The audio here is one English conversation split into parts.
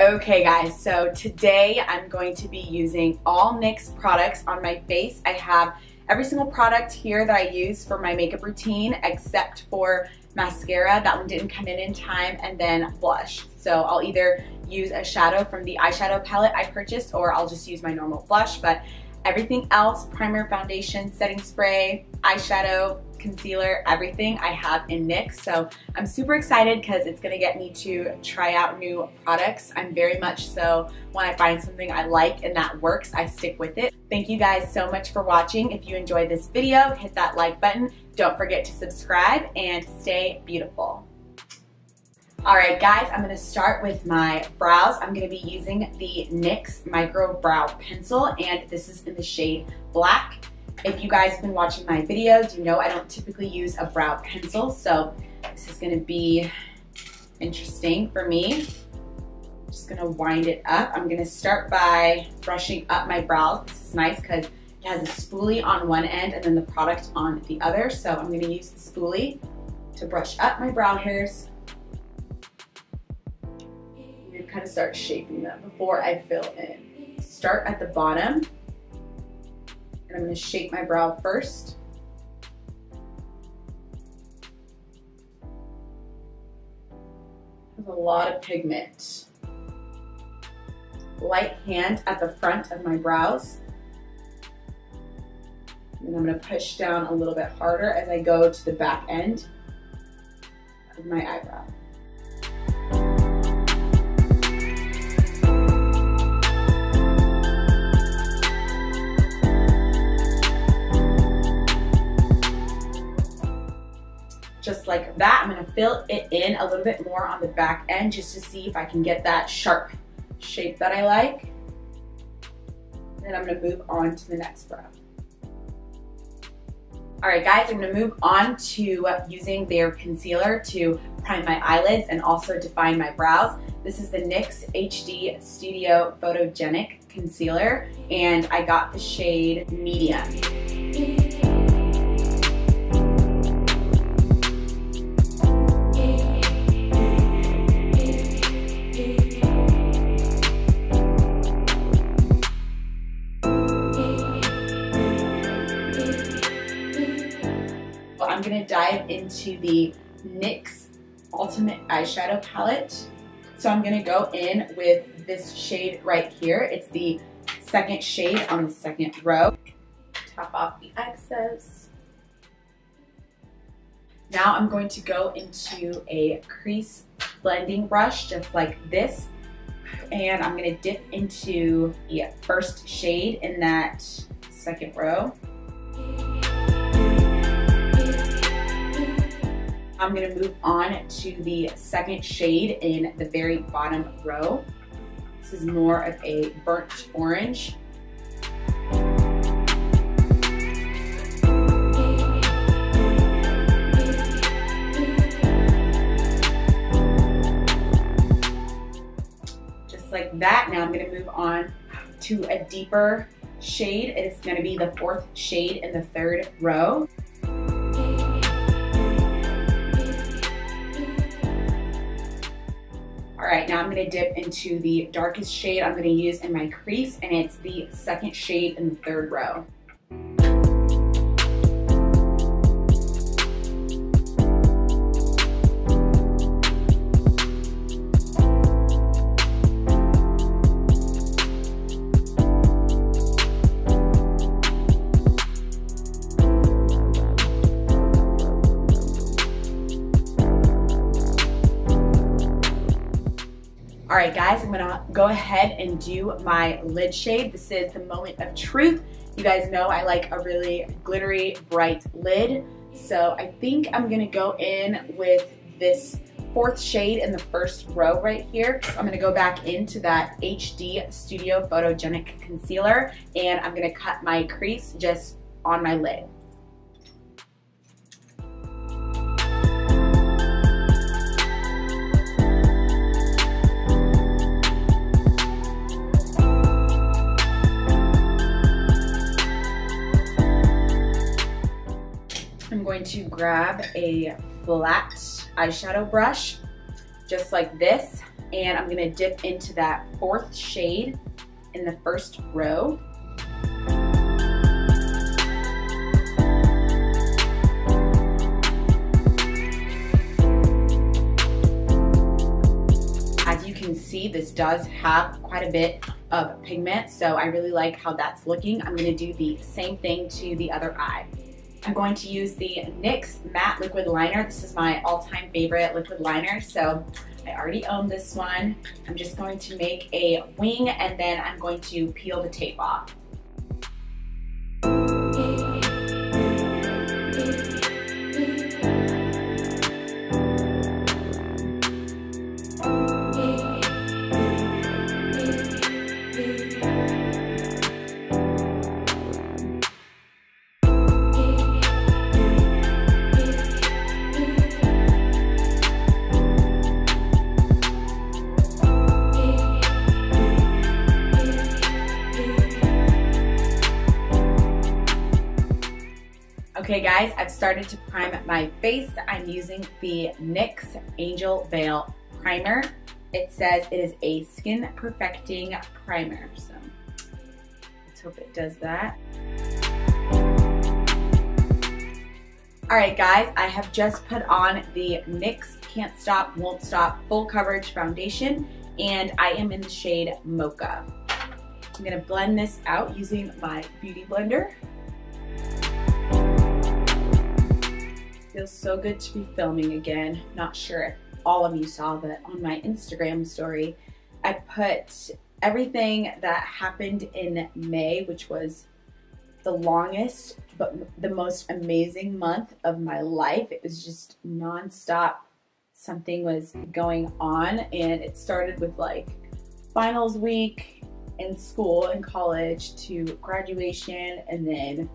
Okay guys, so today I'm going to be using all NYX products on my face. I have every single product here that I use for my makeup routine except for mascara. That one didn't come in time, and then blush. So I'll either use a shadow from the eyeshadow palette I purchased, or I'll just use my normal blush. But everything else, primer, foundation, setting spray, eyeshadow, concealer, everything I have in NYX. So I'm super excited because it's gonna get me to try out new products. I'm very much so, when I find something I like and that works, I stick with it. Thank you guys so much for watching. If you enjoyed this video, hit that like button. Don't forget to subscribe and stay beautiful. Alright guys, I'm going to start with my brows. I'm going to be using the NYX Micro Brow Pencil, and this is in the shade Black. If you guys have been watching my videos, you know I don't typically use a brow pencil, so this is going to be interesting for me. I'm just going to wind it up. I'm going to start by brushing up my brows. This is nice because it has a spoolie on one end and then the product on the other, so I'm going to use the spoolie to brush up my brow hairs. Kind of start shaping them before I fill in. Start at the bottom, and I'm going to shape my brow first. There's a lot of pigment. Light hand at the front of my brows. And I'm going to push down a little bit harder as I go to the back end of my eyebrow. Just like that, I'm gonna fill it in a little bit more on the back end just to see if I can get that sharp shape that I like. And then I'm gonna move on to the next brow. All right guys, I'm gonna move on to using their concealer to prime my eyelids and also define my brows. This is the NYX HD Studio Photogenic Concealer, and I got the shade Medium. I'm going to dive into the NYX Ultimate Eyeshadow Palette. So I'm going to go in with this shade right here. It's the second shade on the second row. Top off the excess. Now I'm going to go into a crease blending brush just like this. And I'm going to dip into the first shade in that second row. I'm going to move on to the second shade in the very bottom row. This is more of a burnt orange. Just like that. Now I'm going to move on to a deeper shade. It's going to be the fourth shade in the third row. Alright, now I'm going to dip into the darkest shade I'm going to use in my crease, and it's the second shade in the third row. Alright guys, I'm gonna go ahead and do my lid shade. This is the Moment of Truth. You guys know I like a really glittery, bright lid. So I think I'm gonna go in with this fourth shade in the first row right here. So I'm gonna go back into that HD Studio Photogenic Concealer, and I'm gonna cut my crease just on my lid. I'm going to grab a flat eyeshadow brush, just like this, and I'm gonna dip into that 4th shade in the 1st row. As you can see, this does have quite a bit of pigment, so I really like how that's looking. I'm gonna do the same thing to the other eye. I'm going to use the NYX Matte Liquid Liner. This is my all-time favorite liquid liner, so I already own this one. I'm just going to make a wing and then I'm going to peel the tape off. Okay guys, I've started to prime my face. I'm using the NYX Angel Veil Primer. It says it is a skin perfecting primer, so let's hope it does that. Alright guys, I have just put on the NYX Can't Stop, Won't Stop Full Coverage Foundation, and I am in the shade Mocha. I'm going to blend this out using my beauty blender. Feels so good to be filming again. Not sure if all of you saw, but on my Instagram story, I put everything that happened in May, which was the longest but the most amazing month of my life. It was just non-stop. Something was going on, and it started with like finals week in school and college to graduation, and then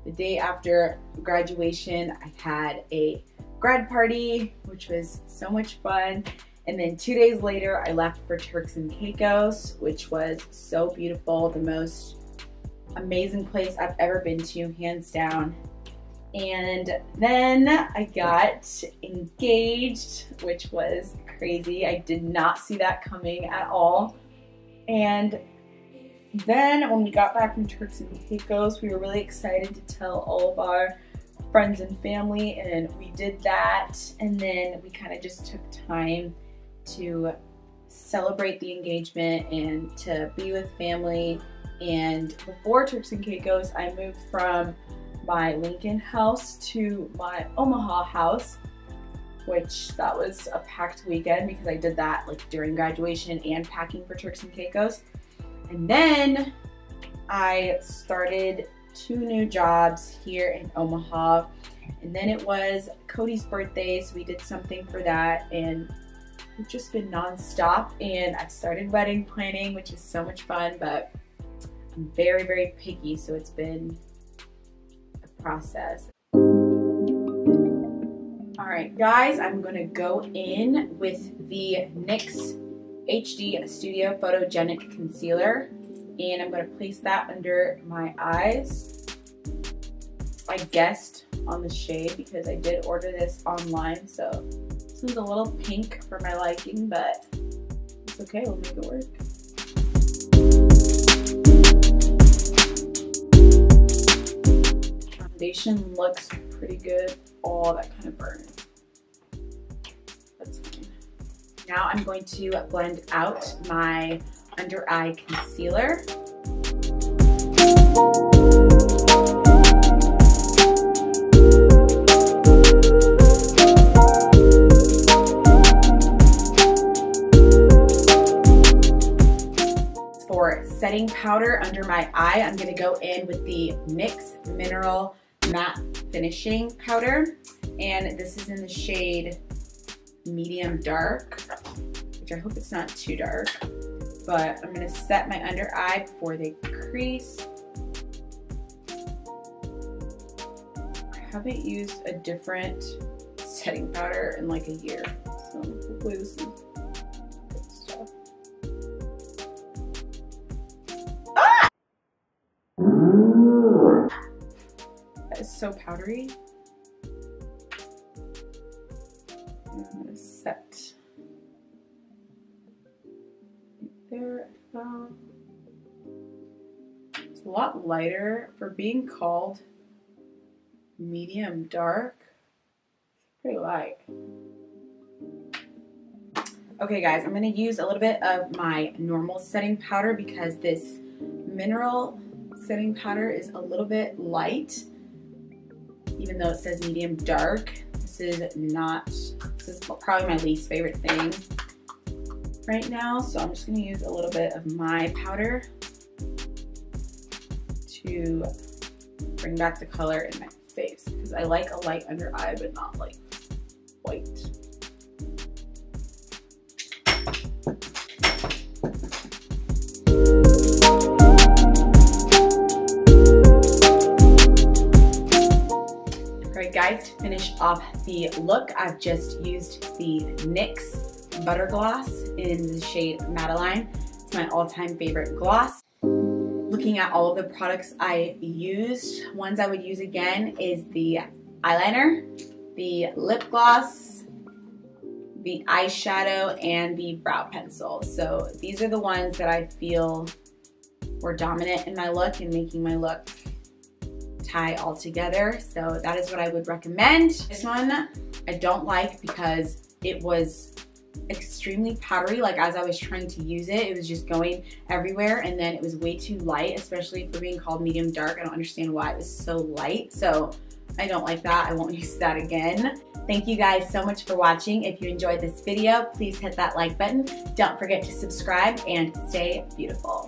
the day after graduation, I had a grad party, which was so much fun. And then 2 days later, I left for Turks and Caicos, which was so beautiful. The most amazing place I've ever been to, hands down. And then I got engaged, which was crazy. I did not see that coming at all. And then when we got back from Turks and Caicos, we were really excited to tell all of our friends and family, and we did that. And then we kind of just took time to celebrate the engagement and to be with family. And before Turks and Caicos, I moved from my Lincoln house to my Omaha house, which that was a packed weekend because I did that like during graduation and packing for Turks and Caicos. And then I started 2 new jobs here in Omaha. And then it was Cody's birthday, so we did something for that. And we've just been nonstop. And I've started wedding planning, which is so much fun, but I'm very, very picky, so it's been a process. All right, guys, I'm gonna go in with the NYX HD Studio Photogenic Concealer, and I'm going to place that under my eyes. I guessed on the shade because I did order this online, so this one's a little pink for my liking, but it's okay, we'll make it work. Foundation looks pretty good. Oh, that kind of burned. That's fine. Now I'm going to blend out my under eye concealer. For setting powder under my eye, I'm going to go in with the NYX Mineral Matte Finishing Powder, and this is in the shade Medium Dark, which I hope it's not too dark, but I'm going to set my under eye before they crease. I haven't used a different setting powder in like a year, so hopefully this is good stuff. Ah! That is so powdery. And I'm going to set there. It's a lot lighter for being called medium dark. It's pretty light. Okay guys, I'm going to use a little bit of my normal setting powder because this mineral setting powder is a little bit light, even though it says medium dark. This is probably my least favorite thing right now, so I'm just going to use a little bit of my powder to bring back the color in my face, because I like a light under eye but not like white. Alright guys, to finish off the look, I've just used the NYX Butter Gloss in the shade Madeline. It's my all-time favorite gloss. Looking at all of the products I used, ones I would use again is the eyeliner, the lip gloss, the eyeshadow, and the brow pencil. So these are the ones that I feel were dominant in my look and making my look tie all together. So that is what I would recommend. This one I don't like because it was extremely powdery. Like as I was trying to use it, it was just going everywhere, and then it was way too light, especially for being called medium dark. I don't understand why it was so light. So I don't like that. I won't use that again. Thank you guys so much for watching. If you enjoyed this video, please hit that like button. Don't forget to subscribe and stay beautiful.